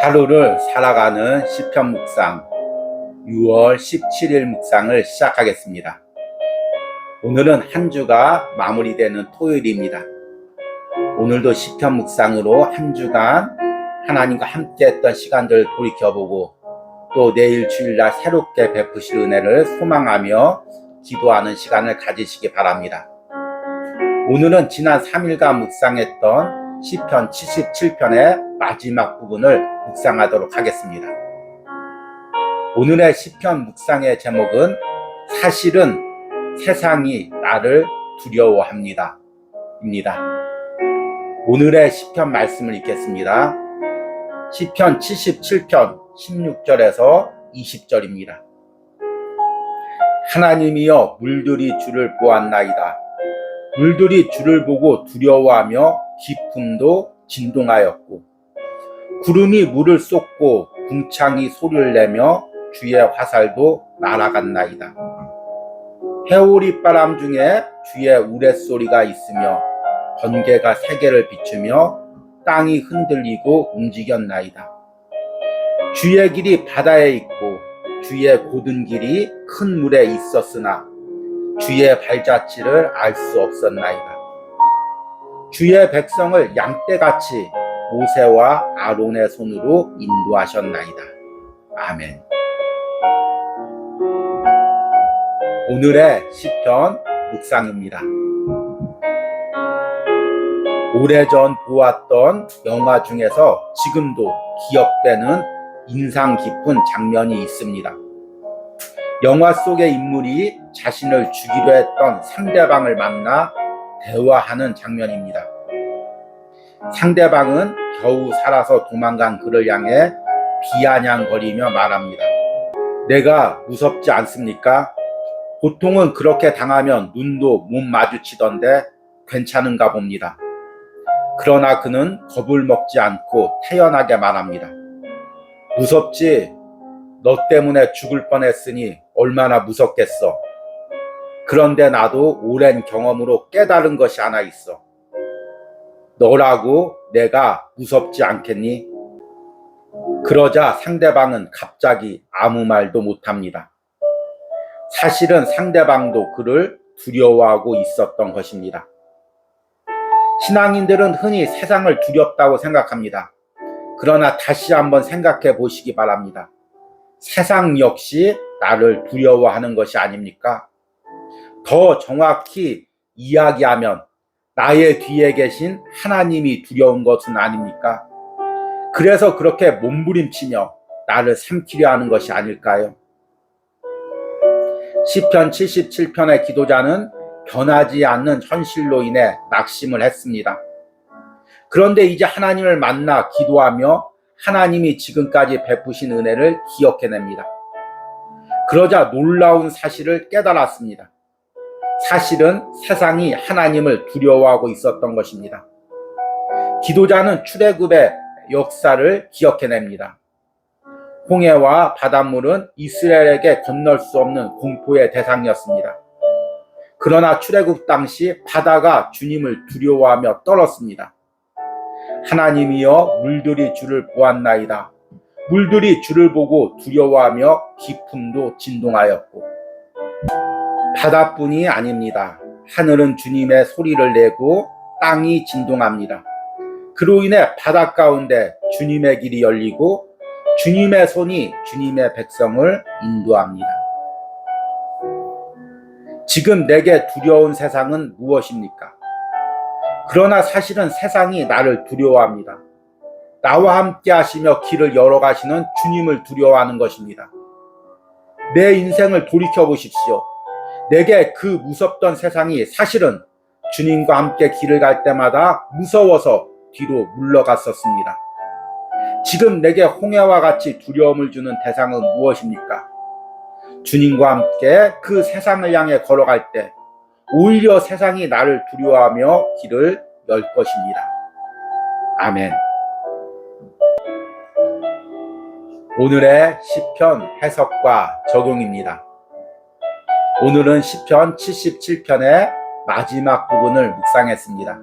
하루를 살아가는 시편 묵상 6월 17일 묵상을 시작하겠습니다. 오늘은 한 주가 마무리되는 토요일입니다. 오늘도 시편 묵상으로 한 주간 하나님과 함께 했던 시간들을 돌이켜보고 또 내일 주일날 새롭게 베푸실 은혜를 소망하며 기도하는 시간을 가지시기 바랍니다. 오늘은 지난 3일간 묵상했던 시편 77편의 마지막 부분을 묵상하도록 하겠습니다. 오늘의 시편 묵상의 제목은 사실은 세상이 나를 두려워합니다 입니다. 오늘의 시편 말씀을 읽겠습니다. 시편 77편 16절에서 20절입니다. 하나님이여 물들이 주를 보았나이다. 물들이 주를 보고 두려워하며 깊음도 진동하였고 구름이 물을 쏟고 궁창이 소리를 내며 주의 화살도 날아갔나이다. 해오리 바람 중에 주의 우레소리가 있으며 번개가 세계를 비추며 땅이 흔들리고 움직였나이다. 주의 길이 바다에 있고 주의 고든 길이 큰 물에 있었으나 주의 발자취를 알 수 없었나이다. 주의 백성을 양떼같이 모세와 아론의 손으로 인도하셨나이다. 아멘. 오늘의 시편 묵상입니다. 오래전 보았던 영화 중에서 지금도 기억되는 인상 깊은 장면이 있습니다. 영화 속의 인물이 자신을 죽이려 했던 상대방을 만나 대화하는 장면입니다. 상대방은 겨우 살아서 도망간 그를 향해 비아냥거리며 말합니다. 내가 무섭지 않습니까? 보통은 그렇게 당하면 눈도 못 마주치던데 괜찮은가 봅니다. 그러나 그는 겁을 먹지 않고 태연하게 말합니다. 무섭지? 너 때문에 죽을 뻔했으니 얼마나 무섭겠어. 그런데 나도 오랜 경험으로 깨달은 것이 하나 있어. 너라고 내가 무섭지 않겠니? 그러자 상대방은 갑자기 아무 말도 못합니다. 사실은 상대방도 그를 두려워하고 있었던 것입니다. 신앙인들은 흔히 세상을 두렵다고 생각합니다. 그러나 다시 한번 생각해 보시기 바랍니다. 세상 역시 나를 두려워하는 것이 아닙니까? 더 정확히 이야기하면 나의 뒤에 계신 하나님이 두려운 것은 아닙니까? 그래서 그렇게 몸부림치며 나를 삼키려 하는 것이 아닐까요? 시편 77편의 기도자는 변하지 않는 현실로 인해 낙심을 했습니다. 그런데 이제 하나님을 만나 기도하며 하나님이 지금까지 베푸신 은혜를 기억해냅니다. 그러자 놀라운 사실을 깨달았습니다. 사실은 세상이 하나님을 두려워하고 있었던 것입니다. 기도자는 출애굽의 역사를 기억해냅니다. 홍해와 바닷물은 이스라엘에게 건널 수 없는 공포의 대상이었습니다. 그러나 출애굽 당시 바다가 주님을 두려워하며 떨었습니다. 하나님이여 물들이 주를 보았나이다. 물들이 주를 보고 두려워하며 깊음도 진동하였고 바다뿐이 아닙니다. 하늘은 주님의 소리를 내고 땅이 진동합니다. 그로 인해 바다 가운데 주님의 길이 열리고 주님의 손이 주님의 백성을 인도합니다. 지금 내게 두려운 세상은 무엇입니까? 그러나 사실은 세상이 나를 두려워합니다. 나와 함께 하시며 길을 열어가시는 주님을 두려워하는 것입니다. 내 인생을 돌이켜보십시오. 내게 그 무섭던 세상이 사실은 주님과 함께 길을 갈 때마다 무서워서 뒤로 물러갔었습니다. 지금 내게 홍해와 같이 두려움을 주는 대상은 무엇입니까? 주님과 함께 그 세상을 향해 걸어갈 때 오히려 세상이 나를 두려워하며 길을 열 것입니다. 아멘. 오늘의 시편 해석과 적용입니다. 오늘은 시편 77편의 마지막 부분을 묵상했습니다.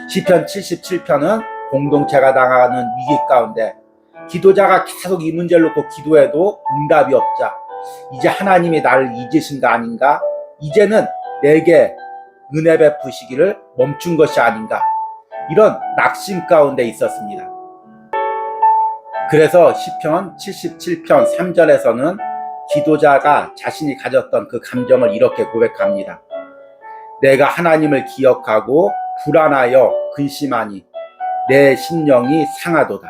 시편 77편은 공동체가 당하는 위기 가운데 기도자가 계속 이 문제를 놓고 기도해도 응답이 없자 이제 하나님이 나를 잊으신 거 아닌가? 이제는 내게 은혜 베푸시기를 멈춘 것이 아닌가? 이런 낙심 가운데 있었습니다. 그래서 시편 77편 3절에서는 기도자가 자신이 가졌던 그 감정을 이렇게 고백합니다. 내가 하나님을 기억하고 불안하여 근심하니 내 심령이 상하도다.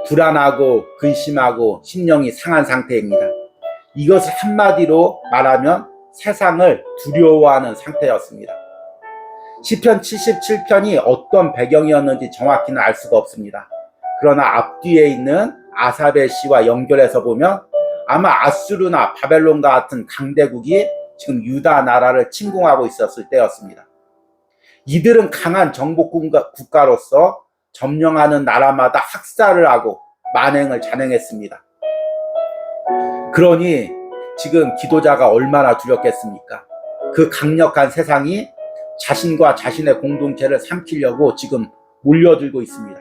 불안하고 근심하고 심령이 상한 상태입니다. 이것을 한마디로 말하면 세상을 두려워하는 상태였습니다. 시편 77편이 어떤 배경이었는지 정확히는 알 수가 없습니다. 그러나 앞뒤에 있는 아사벨 시와 연결해서 보면 아마 아수르나 바벨론과 같은 강대국이 지금 유다 나라를 침공하고 있었을 때였습니다. 이들은 강한 정복 국가로서 점령하는 나라마다 학살을 하고 만행을 잔행했습니다. 그러니 지금 기도자가 얼마나 두렵겠습니까? 그 강력한 세상이 자신과 자신의 공동체를 삼키려고 지금 몰려들고 있습니다.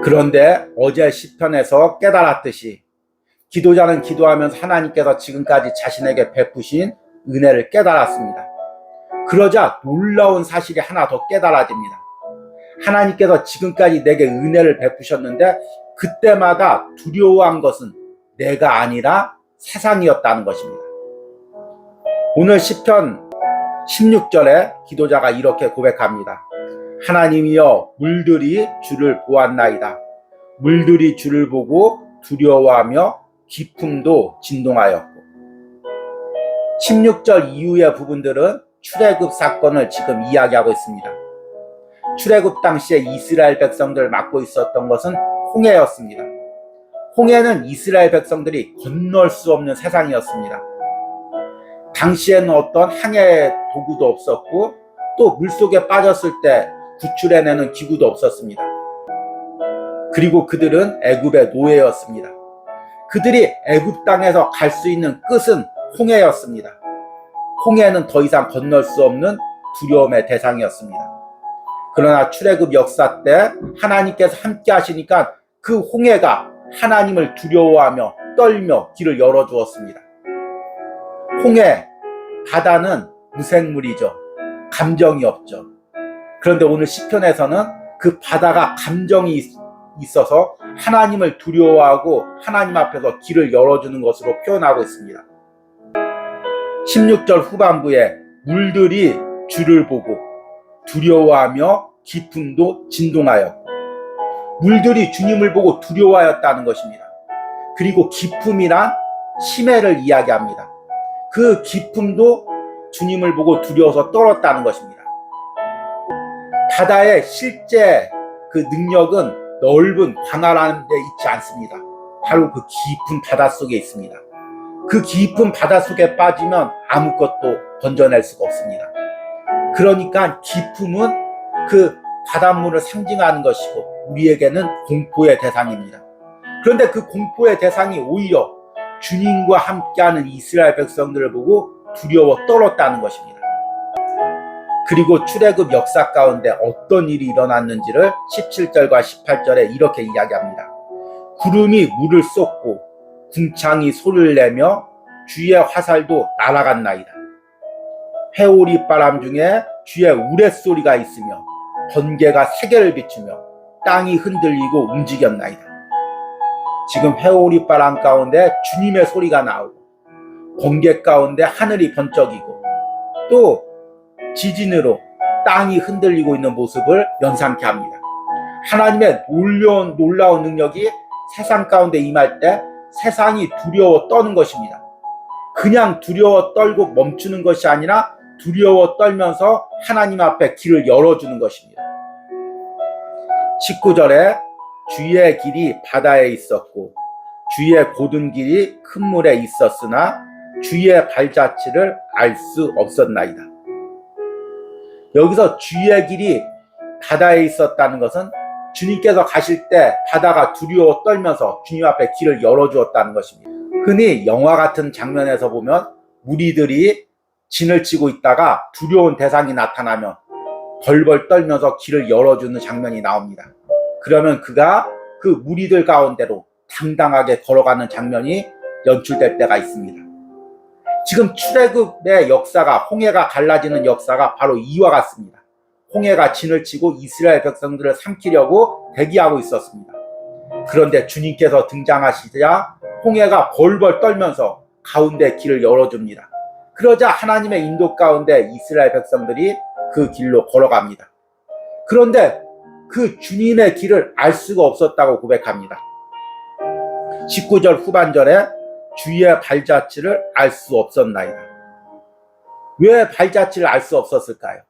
그런데 어제 시편에서 깨달았듯이 기도자는 기도하면서 하나님께서 지금까지 자신에게 베푸신 은혜를 깨달았습니다. 그러자 놀라운 사실이 하나 더 깨달아집니다. 하나님께서 지금까지 내게 은혜를 베푸셨는데 그때마다 두려워한 것은 내가 아니라 세상이었다는 것입니다. 오늘 시편 16절에 기도자가 이렇게 고백합니다. 하나님이여 물들이 주를 보았나이다. 물들이 주를 보고 두려워하며 기품도 진동하였고. 16절 이후의 부분들은 출애굽 사건을 지금 이야기하고 있습니다. 출애굽 당시에 이스라엘 백성들을 맡고 있었던 것은 홍해였습니다. 홍해는 이스라엘 백성들이 건널 수 없는 세상이었습니다. 당시에는 어떤 항해 도구도 없었고 또 물속에 빠졌을 때 구출해내는 기구도 없었습니다. 그리고 그들은 애굽의 노예였습니다. 그들이 애굽 땅에서 갈 수 있는 끝은 홍해였습니다. 홍해는 더 이상 건널 수 없는 두려움의 대상이었습니다. 그러나 출애굽 역사 때 하나님께서 함께 하시니까 그 홍해가 하나님을 두려워하며 떨며 길을 열어주었습니다. 홍해, 바다는 무생물이죠. 감정이 없죠. 그런데 오늘 시편에서는 그 바다가 감정이 있어서 하나님을 두려워하고 하나님 앞에서 길을 열어주는 것으로 표현하고 있습니다. 16절 후반부에 물들이 주를 보고 두려워하며 기품도 진동하였고, 물들이 주님을 보고 두려워하였다는 것입니다. 그리고 기품이란 심해를 이야기합니다. 그 기품도 주님을 보고 두려워서 떨었다는 것입니다. 바다의 실제 그 능력은 넓은 광활한 데 있지 않습니다. 바로 그 깊은 바다 속에 있습니다. 그 깊은 바다 속에 빠지면 아무것도 건져낼 수가 없습니다. 그러니까 기품은 그 바닷물을 상징하는 것이고 우리에게는 공포의 대상입니다. 그런데 그 공포의 대상이 오히려 주님과 함께하는 이스라엘 백성들을 보고 두려워 떨었다는 것입니다. 그리고 출애굽 역사 가운데 어떤 일이 일어났는지를 17절과 18절에 이렇게 이야기합니다. 구름이 물을 쏟고 궁창이 소리를 내며 주의 화살도 날아갔나이다. 회오리 바람 중에 주의 우레소리가 있으며 번개가 세계를 비추며 땅이 흔들리고 움직였나이다. 지금 회오리 바람 가운데 주님의 소리가 나오고 번개 가운데 하늘이 번쩍이고 또 지진으로 땅이 흔들리고 있는 모습을 연상케 합니다. 하나님의 놀라운 능력이 세상 가운데 임할 때 세상이 두려워 떠는 것입니다. 그냥 두려워 떨고 멈추는 것이 아니라 두려워 떨면서 하나님 앞에 길을 열어주는 것입니다. 19절에 주의 길이 바다에 있었고 주의 곧은 길이 큰 물에 있었으나 주의 발자취를 알 수 없었나이다. 여기서 주의 길이 바다에 있었다는 것은 주님께서 가실 때 바다가 두려워 떨면서 주님 앞에 길을 열어주었다는 것입니다. 흔히 영화 같은 장면에서 보면 무리들이 진을 치고 있다가 두려운 대상이 나타나면 벌벌 떨면서 길을 열어주는 장면이 나옵니다. 그러면 그가 그 무리들 가운데로 당당하게 걸어가는 장면이 연출될 때가 있습니다. 지금 출애굽의 역사가, 홍해가 갈라지는 역사가 바로 이와 같습니다. 홍해가 진을 치고 이스라엘 백성들을 삼키려고 대기하고 있었습니다. 그런데 주님께서 등장하시자 홍해가 벌벌 떨면서 가운데 길을 열어줍니다. 그러자 하나님의 인도 가운데 이스라엘 백성들이 그 길로 걸어갑니다. 그런데 그 주님의 길을 알 수가 없었다고 고백합니다. 19절 후반절에 주의 발자취를 알 수 없었나이다. 왜 발자취를 알 수 없었을까요?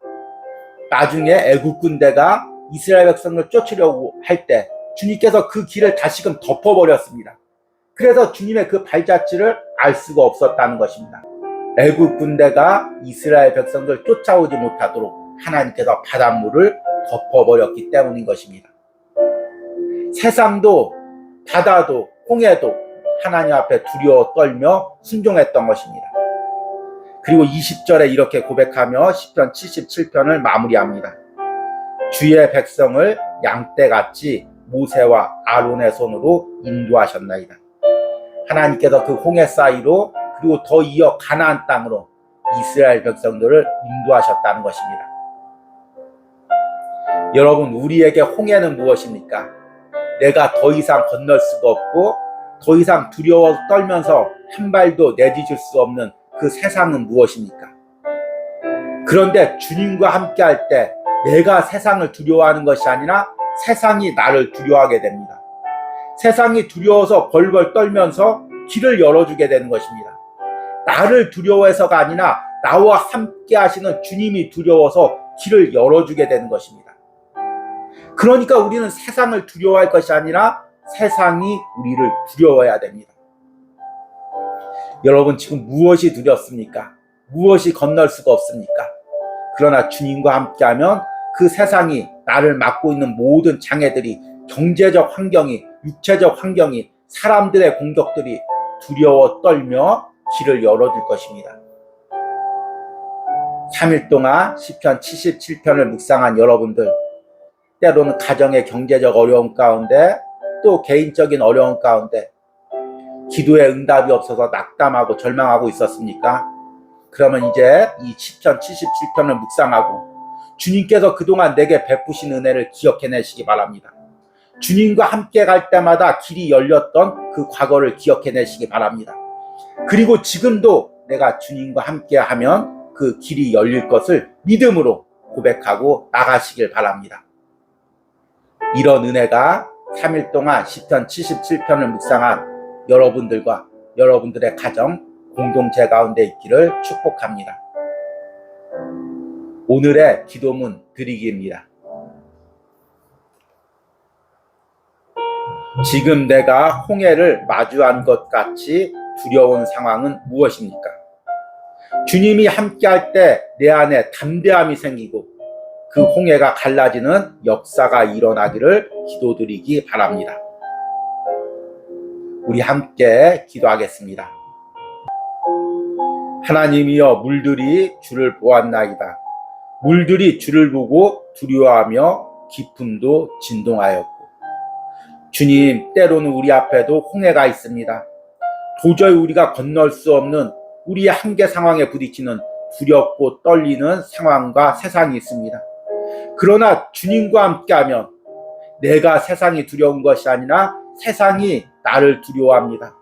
나중에 애굽 군대가 이스라엘 백성을 쫓으려고 할 때 주님께서 그 길을 다시금 덮어버렸습니다. 그래서 주님의 그 발자취를 알 수가 없었다는 것입니다. 애굽 군대가 이스라엘 백성들 쫓아오지 못하도록 하나님께서 바닷물을 덮어버렸기 때문인 것입니다. 세상도 바다도 홍해도 하나님 앞에 두려워 떨며 순종했던 것입니다. 그리고 20절에 이렇게 고백하며 시편 77편을 마무리합니다. 주의 백성을 양떼같이 모세와 아론의 손으로 인도하셨나이다. 하나님께서 그 홍해 사이로 그리고 더 이어 가나안 땅으로 이스라엘 백성들을 인도하셨다는 것입니다. 여러분, 우리에게 홍해는 무엇입니까? 내가 더 이상 건널 수가 없고 더 이상 두려워 떨면서 한 발도 내디딜 수 없는 그 세상은 무엇입니까? 그런데 주님과 함께 할 때 내가 세상을 두려워하는 것이 아니라 세상이 나를 두려워하게 됩니다. 세상이 두려워서 벌벌 떨면서 길을 열어주게 되는 것입니다. 나를 두려워해서가 아니라 나와 함께 하시는 주님이 두려워서 길을 열어주게 되는 것입니다. 그러니까 우리는 세상을 두려워할 것이 아니라 세상이 우리를 두려워해야 됩니다. 여러분, 지금 무엇이 두렵습니까? 무엇이 건널 수가 없습니까? 그러나 주님과 함께하면 그 세상이 나를 막고 있는 모든 장애들이, 경제적 환경이, 육체적 환경이, 사람들의 공격들이 두려워 떨며 길을 열어줄 것입니다. 3일 동안 시편 77편을 묵상한 여러분들, 때로는 가정의 경제적 어려움 가운데 또 개인적인 어려움 가운데 기도의 응답이 없어서 낙담하고 절망하고 있었습니까? 그러면 이제 이 시편 77편을 묵상하고 주님께서 그동안 내게 베푸신 은혜를 기억해내시기 바랍니다. 주님과 함께 갈 때마다 길이 열렸던 그 과거를 기억해내시기 바랍니다. 그리고 지금도 내가 주님과 함께 하면 그 길이 열릴 것을 믿음으로 고백하고 나가시길 바랍니다. 이런 은혜가 3일 동안 시편 77편을 묵상한 여러분들과 여러분들의 가정, 공동체 가운데 있기를 축복합니다. 오늘의 기도문 드리기입니다. 지금 내가 홍해를 마주한 것 같이 두려운 상황은 무엇입니까? 주님이 함께할 때 내 안에 담대함이 생기고 그 홍해가 갈라지는 역사가 일어나기를 기도드리기 바랍니다. 우리 함께 기도하겠습니다. 하나님이여, 물들이 주를 보았나이다. 물들이 주를 보고 두려워하며 깊음도 진동하였고, 주님, 때로는 우리 앞에도 홍해가 있습니다. 도저히 우리가 건널 수 없는 우리의 한계 상황에 부딪히는 두렵고 떨리는 상황과 세상이 있습니다. 그러나 주님과 함께하면 내가 세상이 두려운 것이 아니라 세상이 나를 두려워합니다.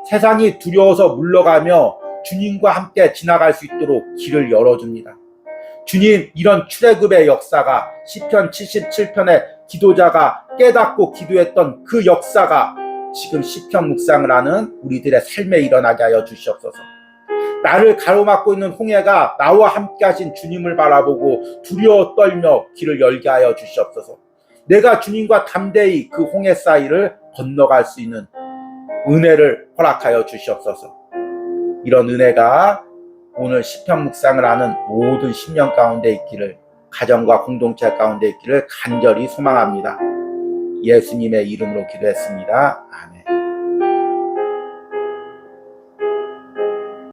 세상이 두려워서 물러가며 주님과 함께 지나갈 수 있도록 길을 열어줍니다. 주님, 이런 출애굽의 역사가 시편 77편의 기도자가 깨닫고 기도했던 그 역사가 지금 시편 묵상을 하는 우리들의 삶에 일어나게 하여 주시옵소서. 나를 가로막고 있는 홍해가 나와 함께 하신 주님을 바라보고 두려워 떨며 길을 열게 하여 주시옵소서. 내가 주님과 담대히 그 홍해 사이를 건너갈 수 있는 은혜를 허락하여 주시옵소서. 이런 은혜가 오늘 시편 묵상을 하는 모든 심령 가운데 있기를, 가정과 공동체 가운데 있기를 간절히 소망합니다. 예수님의 이름으로 기도했습니다. 아멘.